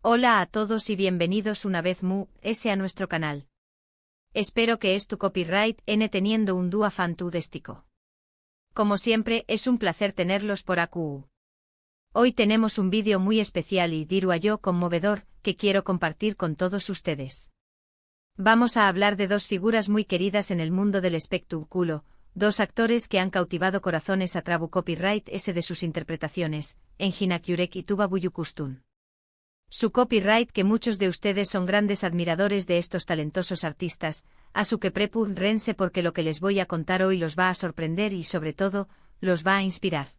Hola a todos y bienvenidos una vez más a nuestro canal. Espero que es tu copyright N teniendo un dúo fantástico. Como siempre, es un placer tenerlos por aquí. Hoy tenemos un vídeo muy especial y diría yo conmovedor, que quiero compartir con todos ustedes. Vamos a hablar de dos figuras muy queridas en el mundo del espectáculo, dos actores que han cautivado corazones a través copyright S de sus interpretaciones, Engin Akyurek y Tuba Büyüküstün. Su copyright que muchos de ustedes son grandes admiradores de estos talentosos artistas, a su que prepárense porque lo que les voy a contar hoy los va a sorprender y sobre todo, los va a inspirar.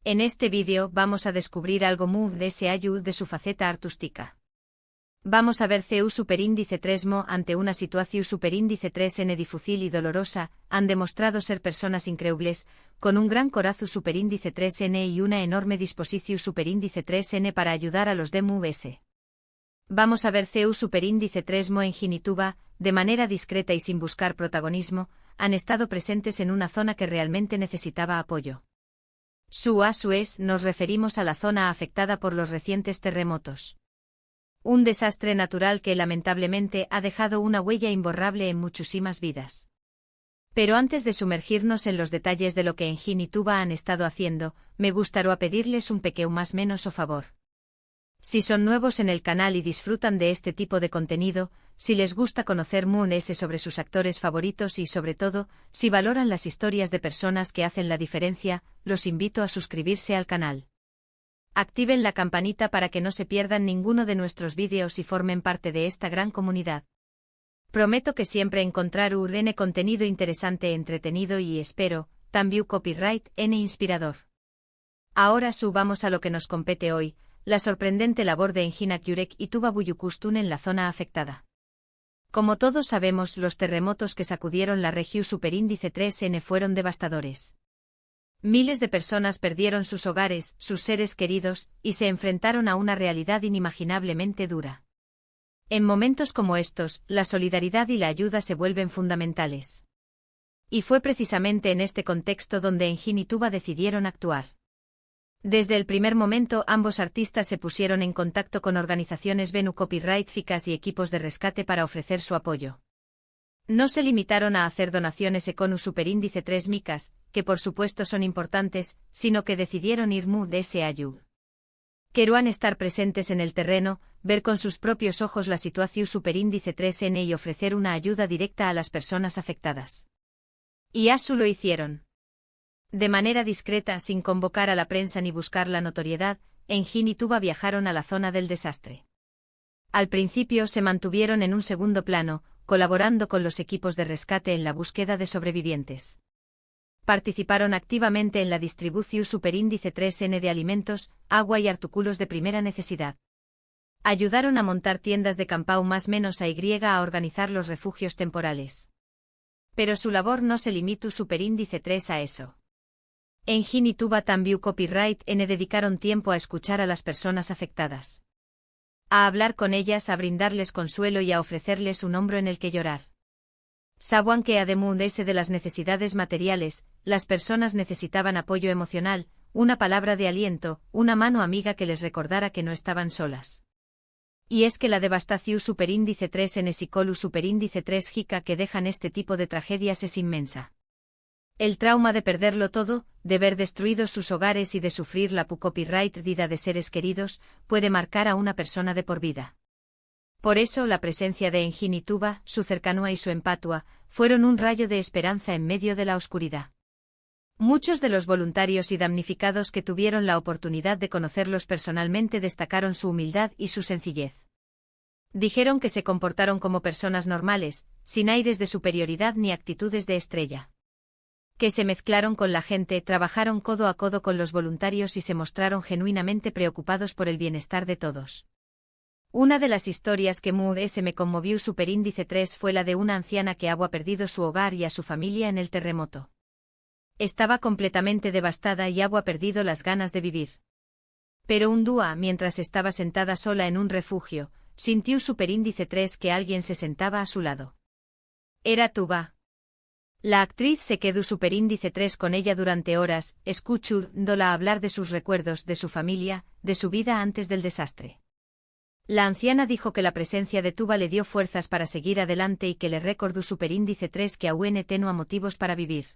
En este vídeo vamos a descubrir algo muy de ese ayud de su faceta artística. Vamos a ver CU superíndice 3mo ante una situación superíndice 3n difícil y dolorosa, han demostrado ser personas increíbles, con un gran corazón superíndice 3n y una enorme disposición superíndice 3n para ayudar a los DMUS. Vamos a ver CU superíndice 3mo Engin y Tuba, de manera discreta y sin buscar protagonismo, han estado presentes en una zona que realmente necesitaba apoyo. Su es, nos referimos a la zona afectada por los recientes terremotos. Un desastre natural que lamentablemente ha dejado una huella imborrable en muchísimas vidas. Pero antes de sumergirnos en los detalles de lo que Engin y Tuba han estado haciendo, me gustaría pedirles un pequeño más menos o favor. Si son nuevos en el canal y disfrutan de este tipo de contenido, si les gusta conocer sobre sus actores favoritos y sobre todo, si valoran las historias de personas que hacen la diferencia, los invito a suscribirse al canal. Activen la campanita para que no se pierdan ninguno de nuestros vídeos y formen parte de esta gran comunidad. Prometo que siempre encontraré contenido interesante, entretenido y espero, también copyright N inspirador. Ahora subamos a lo que nos compete hoy, la sorprendente labor de Engin Akyurek y Tuba Büyüküstün en la zona afectada. Como todos sabemos, los terremotos que sacudieron la región superíndice 3n fueron devastadores. Miles de personas perdieron sus hogares, sus seres queridos, y se enfrentaron a una realidad inimaginablemente dura. En momentos como estos, la solidaridad y la ayuda se vuelven fundamentales. Y fue precisamente en este contexto donde Engin y Tuba decidieron actuar. Desde el primer momento ambos artistas se pusieron en contacto con organizaciones BNU Copyright FICAS y equipos de rescate para ofrecer su apoyo. No se limitaron a hacer donaciones Econu superíndice 3 micas, que por supuesto son importantes, sino que decidieron ir de ese ayud. Querían estar presentes en el terreno, ver con sus propios ojos la situación superíndice 3n y ofrecer una ayuda directa a las personas afectadas. Y así lo hicieron. De manera discreta, sin convocar a la prensa ni buscar la notoriedad, Engin y Tuba viajaron a la zona del desastre. Al principio se mantuvieron en un segundo plano, colaborando con los equipos de rescate en la búsqueda de sobrevivientes. Participaron activamente en la distribución superíndice 3n de alimentos, agua y artículos de primera necesidad. Ayudaron a montar tiendas de campau más menos a organizar los refugios temporales. Pero su labor no se limitó superíndice 3 a eso. Engin y Tuba también copyright N dedicaron tiempo a escuchar a las personas afectadas. A hablar con ellas, a brindarles consuelo y a ofrecerles un hombro en el que llorar. Saben que además de las necesidades materiales, las personas necesitaban apoyo emocional, una palabra de aliento, una mano amiga que les recordara que no estaban solas. Y es que la devastación superíndice 3 en Esicolu superíndice 3 jica que dejan este tipo de tragedias es inmensa. El trauma de perderlo todo, de ver destruidos sus hogares y de sufrir la copyright vida de seres queridos, puede marcar a una persona de por vida. Por eso la presencia de Engin y Tuba, su cercanía y su empatia, fueron un rayo de esperanza en medio de la oscuridad. Muchos de los voluntarios y damnificados que tuvieron la oportunidad de conocerlos personalmente destacaron su humildad y su sencillez. Dijeron que se comportaron como personas normales, sin aires de superioridad ni actitudes de estrella. Que se mezclaron con la gente, trabajaron codo a codo con los voluntarios y se mostraron genuinamente preocupados por el bienestar de todos. Una de las historias que me conmovió superíndice 3 fue la de una anciana que había perdido su hogar y a su familia en el terremoto. Estaba completamente devastada y había perdido las ganas de vivir. Pero un día, mientras estaba sentada sola en un refugio, sintió superíndice 3 que alguien se sentaba a su lado. Era Tuba. La actriz se quedó superíndice 3 con ella durante horas, escuchándola hablar de sus recuerdos, de su familia, de su vida antes del desastre. La anciana dijo que la presencia de Tuba le dio fuerzas para seguir adelante y que le recordó superíndice 3 que aún tenía motivos para vivir.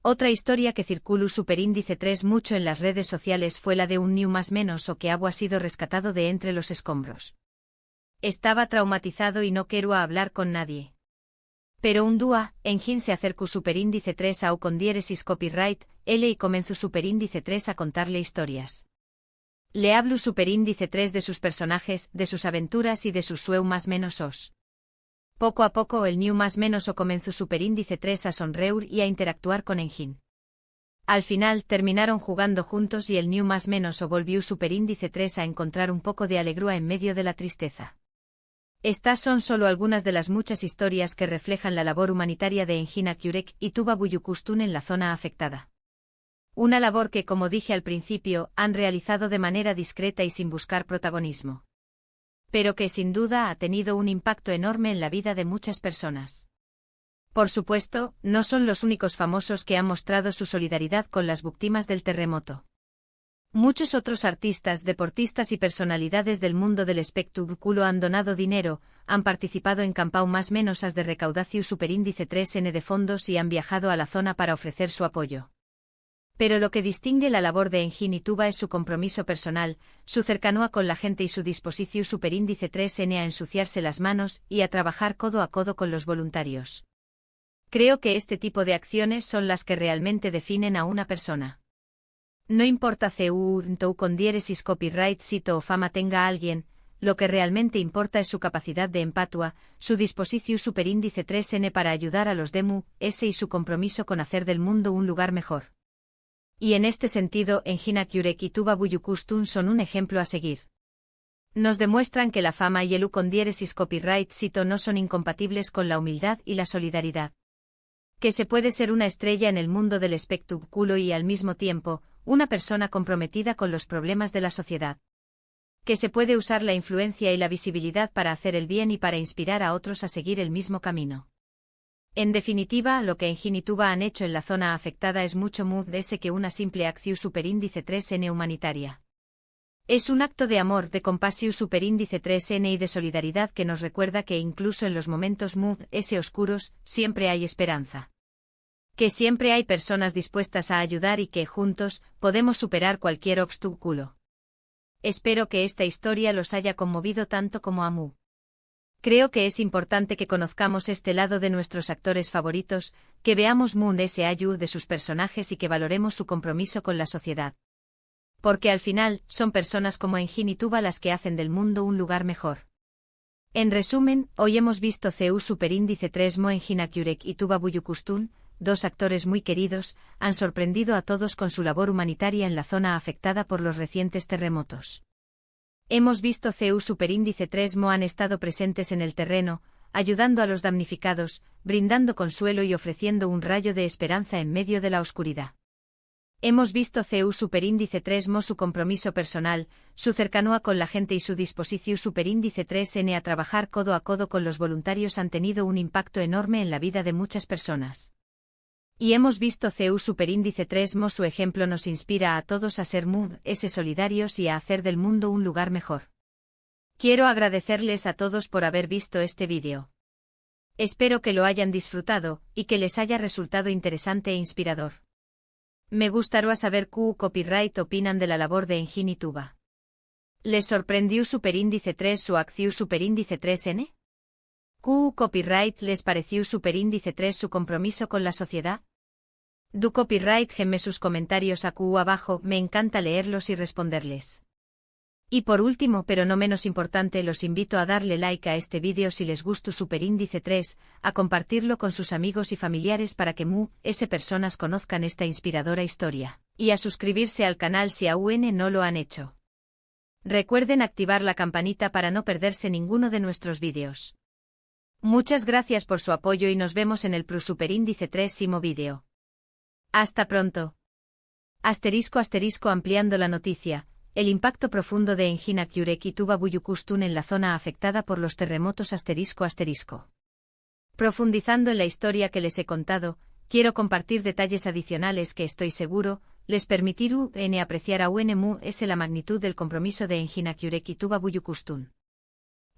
Otra historia que circuló superíndice 3 mucho en las redes sociales fue la de un niño más menos o que ha sido rescatado de entre los escombros. Estaba traumatizado y no quiero hablar con nadie. Pero un día, Engin se acercó superíndice 3 a con diéresis copyright, L y comenzó superíndice 3 a contarle historias. Le hablo superíndice 3 de sus personajes, de sus aventuras y de sus sueños más menos os. Poco a poco el niño más menos o comenzó superíndice 3 a sonreír y a interactuar con Engin. Al final terminaron jugando juntos y el niño más menos o volvió superíndice 3 a encontrar un poco de alegría en medio de la tristeza. Estas son solo algunas de las muchas historias que reflejan la labor humanitaria de Engin Akyurek y Tuba Büyüküstün en la zona afectada. Una labor que, como dije al principio, han realizado de manera discreta y sin buscar protagonismo. Pero que sin duda ha tenido un impacto enorme en la vida de muchas personas. Por supuesto, no son los únicos famosos que han mostrado su solidaridad con las víctimas del terremoto. Muchos otros artistas, deportistas y personalidades del mundo del espectáculo han donado dinero, han participado en campañas más menos de recaudación superíndice 3N de fondos y han viajado a la zona para ofrecer su apoyo. Pero lo que distingue la labor de Engin y Tuba es su compromiso personal, su cercanía con la gente y su disposición superíndice 3N a ensuciarse las manos y a trabajar codo a codo con los voluntarios. Creo que este tipo de acciones son las que realmente definen a una persona. No importa CU con diéresis copyright sito o fama tenga a alguien, lo que realmente importa es su capacidad de empatua, su disposición superíndice 3N para ayudar a los demu, y su compromiso con hacer del mundo un lugar mejor. Y en este sentido, Engin Akyurek y Tuba Büyüküstün son un ejemplo a seguir. Nos demuestran que la fama y el con diéresis copyright sito no son incompatibles con la humildad y la solidaridad. Que se puede ser una estrella en el mundo del espectáculo y al mismo tiempo, una persona comprometida con los problemas de la sociedad. Que se puede usar la influencia y la visibilidad para hacer el bien y para inspirar a otros a seguir el mismo camino. En definitiva, lo que Engin y Tuba han hecho en la zona afectada es mucho más que una simple acción superíndice 3N humanitaria. Es un acto de amor, de compasión superíndice 3N y de solidaridad que nos recuerda que incluso en los momentos oscuros, siempre hay esperanza. Que siempre hay personas dispuestas a ayudar y que, juntos, podemos superar cualquier obstáculo. Espero que esta historia los haya conmovido tanto como a mí. Creo que es importante que conozcamos este lado de nuestros actores favoritos, que veamos ese ayuda de sus personajes y que valoremos su compromiso con la sociedad. Porque al final, son personas como Engin y Tuba las que hacen del mundo un lugar mejor. En resumen, hoy hemos visto CU superíndice 3 Engin Akyurek y Tuba Büyüküstün, dos actores muy queridos, han sorprendido a todos con su labor humanitaria en la zona afectada por los recientes terremotos. Hemos visto CU superíndice 3 han estado presentes en el terreno, ayudando a los damnificados, brindando consuelo y ofreciendo un rayo de esperanza en medio de la oscuridad. Hemos visto CU superíndice 3 su compromiso personal, su cercanía con la gente y su disposición superíndice 3N a trabajar codo a codo con los voluntarios han tenido un impacto enorme en la vida de muchas personas. Y hemos visto CU superíndice 3 su ejemplo nos inspira a todos a ser solidarios y a hacer del mundo un lugar mejor. Quiero agradecerles a todos por haber visto este vídeo. Espero que lo hayan disfrutado, y que les haya resultado interesante e inspirador. Me gustaría saber qué copyright opinan de la labor de Engin y Tuba. ¿Les sorprendió superíndice 3 su acción superíndice 3N? ¿Qué copyright les pareció superíndice 3 su compromiso con la sociedad? Du copyright gemme sus comentarios abajo, me encanta leerlos y responderles. Y por último pero no menos importante los invito a darle like a este vídeo si les gustó superíndice 3, a compartirlo con sus amigos y familiares para que personas conozcan esta inspiradora historia, y a suscribirse al canal si aún no lo han hecho. Recuerden activar la campanita para no perderse ninguno de nuestros vídeos. Muchas gracias por su apoyo y nos vemos en el superíndice 3 vídeo. Hasta pronto. Ampliando la noticia. El impacto profundo de Engin Akyurek y Tuba Büyüküstün en la zona afectada por los terremotos ***. Profundizando en la historia que les he contado, quiero compartir detalles adicionales que estoy seguro, les permitir n apreciar a UNMU es la magnitud del compromiso de Enjinakyurek y Tuba Buyukustun.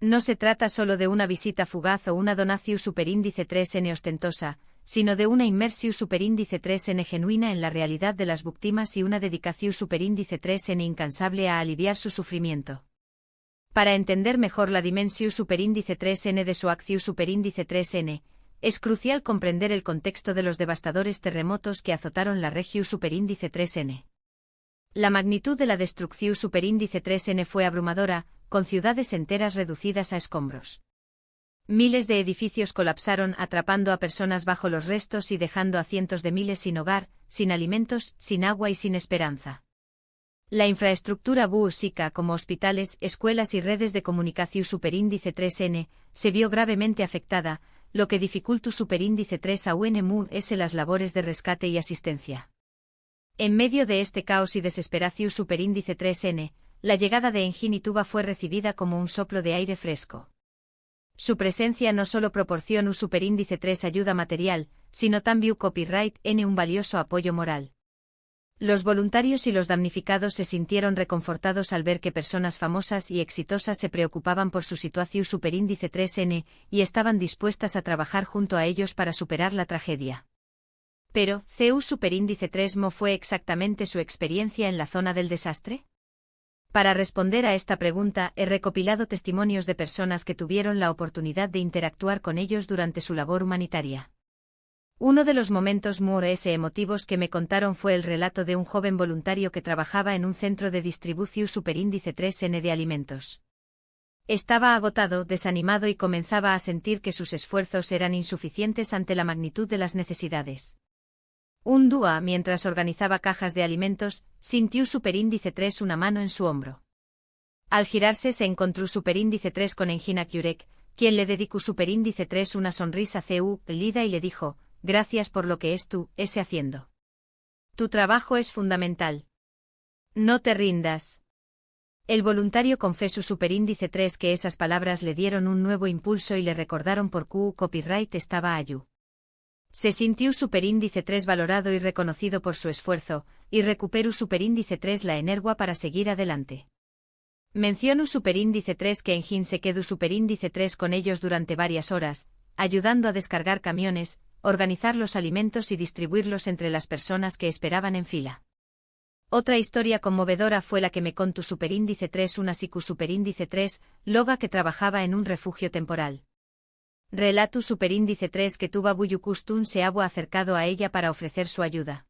No se trata solo de una visita fugaz o una donatio superíndice 3n ostentosa, sino de una inmersión superíndice 3n genuina en la realidad de las víctimas y una dedicación superíndice 3n incansable a aliviar su sufrimiento. Para entender mejor la dimensión superíndice 3n de su acción superíndice 3n, es crucial comprender el contexto de los devastadores terremotos que azotaron la región superíndice 3n. La magnitud de la destrucción superíndice 3n fue abrumadora, con ciudades enteras reducidas a escombros. Miles de edificios colapsaron atrapando a personas bajo los restos y dejando a cientos de miles sin hogar, sin alimentos, sin agua y sin esperanza. La infraestructura básica como hospitales, escuelas y redes de comunicación superíndice 3n, se vio gravemente afectada, lo que dificultó superíndice 3 a UNMU es las labores de rescate y asistencia. En medio de este caos y desesperación superíndice 3n, la llegada de Engin y Tuba fue recibida como un soplo de aire fresco. Su presencia no solo proporcionó superíndice 3 ayuda material, sino también copyright n un valioso apoyo moral. Los voluntarios y los damnificados se sintieron reconfortados al ver que personas famosas y exitosas se preocupaban por su situación superíndice 3n y estaban dispuestas a trabajar junto a ellos para superar la tragedia. Pero, ¿CEU superíndice 3 mo fue exactamente su experiencia en la zona del desastre? Para responder a esta pregunta he recopilado testimonios de personas que tuvieron la oportunidad de interactuar con ellos durante su labor humanitaria. Uno de los momentos muy emotivos que me contaron fue el relato de un joven voluntario que trabajaba en un centro de distribución superíndice 3n de alimentos. Estaba agotado, desanimado y comenzaba a sentir que sus esfuerzos eran insuficientes ante la magnitud de las necesidades. Un día, mientras organizaba cajas de alimentos, sintió superíndice 3 una mano en su hombro. Al girarse se encontró superíndice 3 con Enjinakyurek, quien le dedicó superíndice 3 una sonrisa lida y le dijo: «Gracias por lo que ese haciendo. Tu trabajo es fundamental. No te rindas». El voluntario confesó superíndice 3 que esas palabras le dieron un nuevo impulso y le recordaron por qué copyright estaba allí. Se sintió superíndice 3 valorado y reconocido por su esfuerzo, y recuperó superíndice 3 la energía para seguir adelante. Menciono superíndice 3 que Engin se quedó superíndice 3 con ellos durante varias horas, ayudando a descargar camiones, organizar los alimentos y distribuirlos entre las personas que esperaban en fila. Otra historia conmovedora fue la que me contó superíndice 3 una sicu superíndice 3, loga que trabajaba en un refugio temporal. Relato superíndice 3 que Tuba Buyukustun se había acercado a ella para ofrecer su ayuda.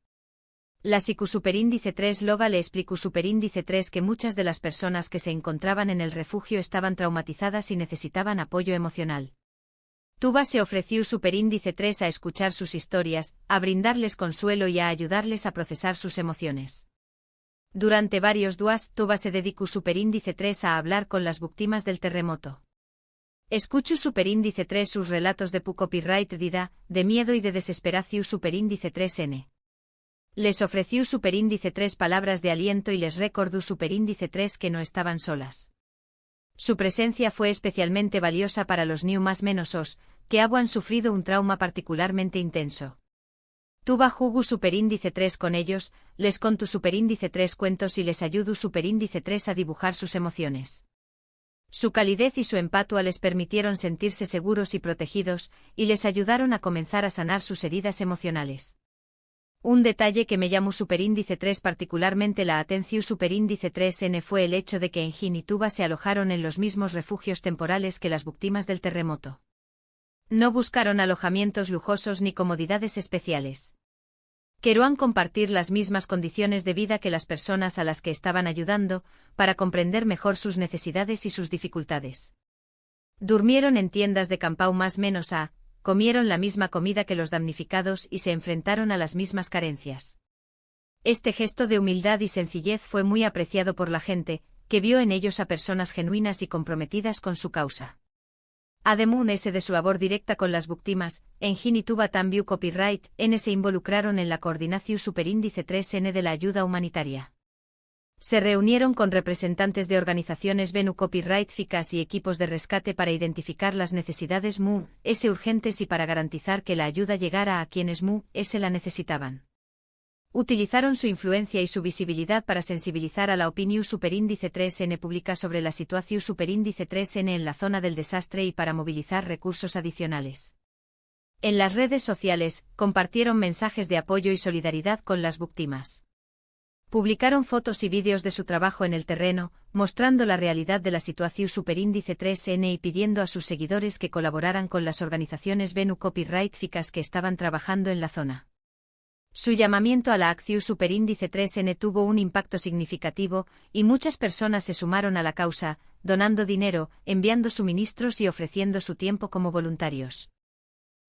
La sicu superíndice 3 loga le explicó superíndice 3 que muchas de las personas que se encontraban en el refugio estaban traumatizadas y necesitaban apoyo emocional. Tuba se ofreció superíndice 3 a escuchar sus historias, a brindarles consuelo y a ayudarles a procesar sus emociones. Durante varios días, Tuba se dedicó superíndice 3 a hablar con las víctimas del terremoto. Escucho superíndice 3 sus relatos de copyright de miedo y de desesperación superíndice 3n. Les ofreció superíndice 3 palabras de aliento y les recordó superíndice 3 que no estaban solas. Su presencia fue especialmente valiosa para los niños más menosos, que habían sufrido un trauma particularmente intenso. Tuba jugó superíndice 3 con ellos, les contó superíndice 3 cuentos y les ayudó superíndice 3 a dibujar sus emociones. Su calidez y su empatía les permitieron sentirse seguros y protegidos, y les ayudaron a comenzar a sanar sus heridas emocionales. Un detalle que me llamó superíndice 3 particularmente la atención superíndice 3n fue el hecho de que Engin y Tuba se alojaron en los mismos refugios temporales que las víctimas del terremoto. No buscaron alojamientos lujosos ni comodidades especiales. Querían compartir las mismas condiciones de vida que las personas a las que estaban ayudando, para comprender mejor sus necesidades y sus dificultades. Durmieron en tiendas de campau más menos comieron la misma comida que los damnificados y se enfrentaron a las mismas carencias. Este gesto de humildad y sencillez fue muy apreciado por la gente, que vio en ellos a personas genuinas y comprometidas con su causa. Además de su labor directa con las víctimas, Engin y Tuba también copyright n se involucraron en la coordinación superíndice 3n de la ayuda humanitaria. Se reunieron con representantes de organizaciones Benu Copyright FICAS y equipos de rescate para identificar las necesidades urgentes y para garantizar que la ayuda llegara a quienes la necesitaban. Utilizaron su influencia y su visibilidad para sensibilizar a la opinión superíndice 3N pública sobre la situación superíndice 3N en la zona del desastre y para movilizar recursos adicionales. En las redes sociales, compartieron mensajes de apoyo y solidaridad con las víctimas. Publicaron fotos y vídeos de su trabajo en el terreno, mostrando la realidad de la situación superíndice 3N y pidiendo a sus seguidores que colaboraran con las organizaciones Venu Copyright-ficas que estaban trabajando en la zona. Su llamamiento a la acción superíndice 3N tuvo un impacto significativo, y muchas personas se sumaron a la causa, donando dinero, enviando suministros y ofreciendo su tiempo como voluntarios.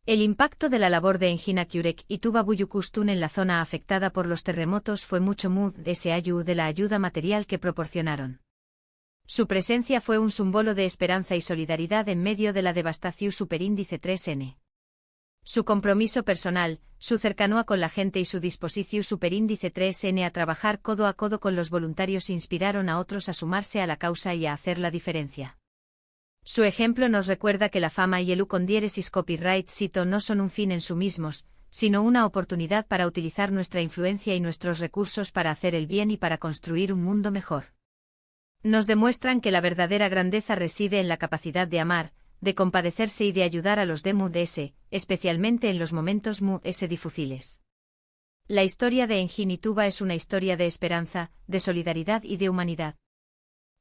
El impacto de la labor de Engin Akyurek y Tuba Büyüküstün en la zona afectada por los terremotos fue mucho más de la ayuda material que proporcionaron. Su presencia fue un símbolo de esperanza y solidaridad en medio de la devastación superíndice 3N. Su compromiso personal, su cercanía con la gente y su disposición superíndice 3N a trabajar codo a codo con los voluntarios inspiraron a otros a sumarse a la causa y a hacer la diferencia. Su ejemplo nos recuerda que la fama y el condieresis copyright sito no son un fin en sí mismos, sino una oportunidad para utilizar nuestra influencia y nuestros recursos para hacer el bien y para construir un mundo mejor. Nos demuestran que la verdadera grandeza reside en la capacidad de amar, de compadecerse y de ayudar a los DMUDS, especialmente en los momentos MUS difíciles. La historia de Engin y Tuba es una historia de esperanza, de solidaridad y de humanidad.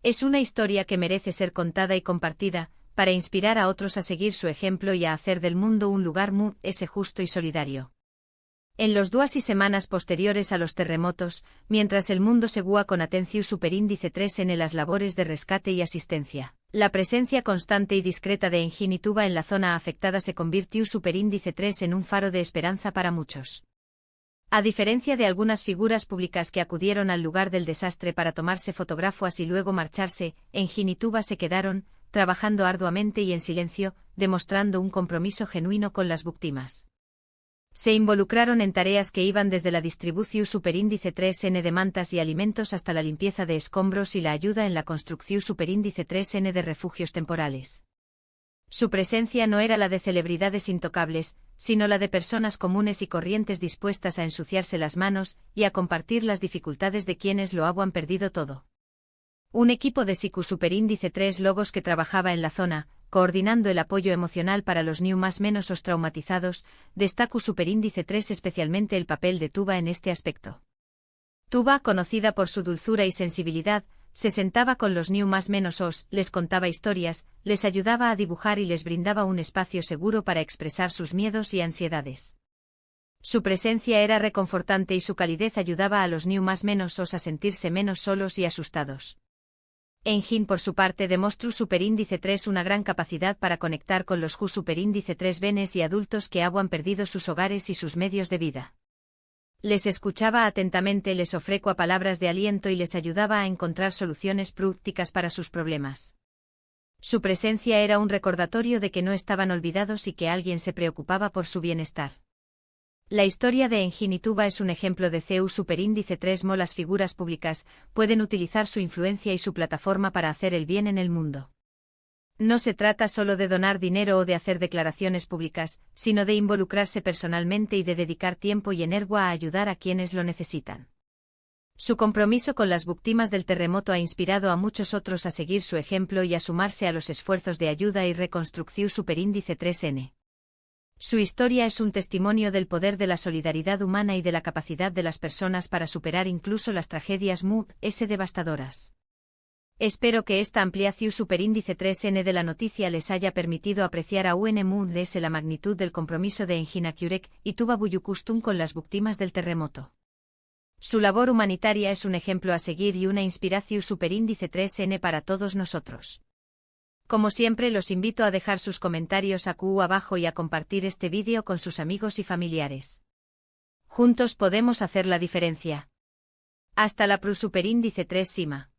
Es una historia que merece ser contada y compartida, para inspirar a otros a seguir su ejemplo y a hacer del mundo un lugar justo y solidario. En los días y semanas posteriores a los terremotos, mientras el mundo seguía con atención superíndice 3 en las labores de rescate y asistencia, la presencia constante y discreta de Engin y Tuba en la zona afectada se convirtió superíndice 3 en un faro de esperanza para muchos. A diferencia de algunas figuras públicas que acudieron al lugar del desastre para tomarse fotografías y luego marcharse, Engin y Tuba se quedaron, trabajando arduamente y en silencio, demostrando un compromiso genuino con las víctimas. Se involucraron en tareas que iban desde la distribución superíndice 3N de mantas y alimentos hasta la limpieza de escombros y la ayuda en la construcción superíndice 3N de refugios temporales. Su presencia no era la de celebridades intocables, sino la de personas comunes y corrientes dispuestas a ensuciarse las manos y a compartir las dificultades de quienes lo habían perdido todo. Un equipo de SICU superíndice 3 logos que trabajaba en la zona, coordinando el apoyo emocional para los más menos os traumatizados, destaca superíndice 3 especialmente el papel de Tuba en este aspecto. Tuba, conocida por su dulzura y sensibilidad, se sentaba con los más menos os, les contaba historias, les ayudaba a dibujar y les brindaba un espacio seguro para expresar sus miedos y ansiedades. Su presencia era reconfortante y su calidez ayudaba a los más menos os a sentirse menos solos y asustados. Engin por su parte demostró superíndice 3 una gran capacidad para conectar con los superíndice 3 venes y adultos que habían perdido sus hogares y sus medios de vida. Les escuchaba atentamente, les ofrecía palabras de aliento y les ayudaba a encontrar soluciones prácticas para sus problemas. Su presencia era un recordatorio de que no estaban olvidados y que alguien se preocupaba por su bienestar. La historia de Engin y Tuba es un ejemplo de CEU superíndice 3 las figuras públicas pueden utilizar su influencia y su plataforma para hacer el bien en el mundo. No se trata solo de donar dinero o de hacer declaraciones públicas, sino de involucrarse personalmente y de dedicar tiempo y energía a ayudar a quienes lo necesitan. Su compromiso con las víctimas del terremoto ha inspirado a muchos otros a seguir su ejemplo y a sumarse a los esfuerzos de ayuda y reconstrucción superíndice 3N. Su historia es un testimonio del poder de la solidaridad humana y de la capacidad de las personas para superar incluso las tragedias devastadoras. Espero que esta ampliación superíndice 3N de la noticia les haya permitido apreciar aún más la magnitud del compromiso de Engin Akyurek y Tuba Büyüküstün con las víctimas del terremoto. Su labor humanitaria es un ejemplo a seguir y una inspiración superíndice 3N para todos nosotros. Como siempre, los invito a dejar sus comentarios aquí abajo y a compartir este vídeo con sus amigos y familiares. Juntos podemos hacer la diferencia. Hasta la superíndice 3 Sima.